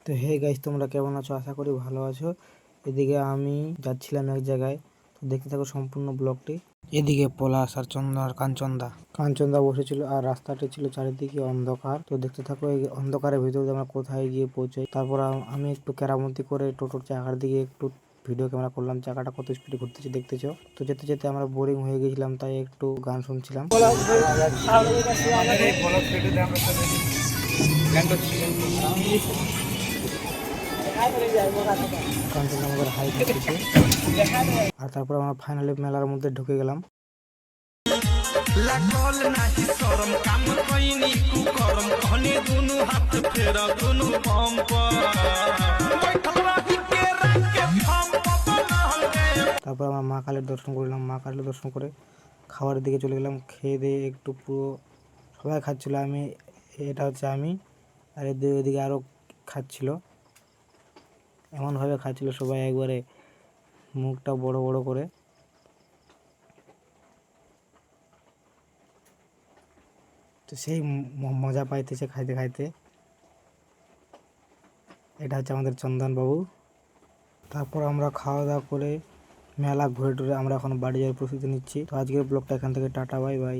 তো hey guys, তোমরা কেমন আছো? আশা করি ভালো আছো। এদিকে আমি যাচ্ছিলাম এক জায়গায়, তো দেখতে থাকো সম্পূর্ণ ব্লগটি। এদিকে পলাশ আর কাঞ্চনদা বসেছিল, আর রাস্তাটি ছিল চারিদিকে অন্ধকার। তো দেখতে থাকো এই অন্ধকারের ভিতরে আমরা কোথায় গিয়ে পৌঁছাই। তারপর আমি একটু কেরামতি করে টোটোর চাকার দিকে একটু ভিডিও ক্যামেরা করলাম, চাকাটা কত স্পিডে ঘুরতেছে দেখতেছো। তো যেতে যেতে আমরা বোরিং হয়ে গেছিলাম, তাই একটু গান শুনছিলাম। কাঞ্চন আমাদের হাই করতেছে, আর তারপর আমরা ফাইনালি মেলার মধ্যে ঢুকে গেলাম। লাগল নাহি শরম কাম কইনি কুকরম কহনি দুনু হাত ফেরা দুনু পম্প তারপর আমরা মা কালীর দর্শন করলাম। মা কালীর দর্শন করে খাবারের দিকে চলে গেলাম। খেয়ে দিয়ে একটু পুরো সবাই খাচ্ছিল, এটা হচ্ছে আমি, আর এদিকে আরও খাচ্ছিল। এমনভাবে খাচ্ছিল সবাই একবারে মুখটা বড় বড় করে। তো সেই মজা পাইতেছে খাইতে খাইতে। এটা হচ্ছে আমাদের চন্দন বাবু। তারপর আমরা খাওয়া দাওয়া করে মেলা ঘুরে টুরে আমরা এখন বাড়ি যাওয়ার প্রস্তুতি নিচ্ছি। তো আজকের ব্লগটা এখান থেকে টাটা, বাই বাই।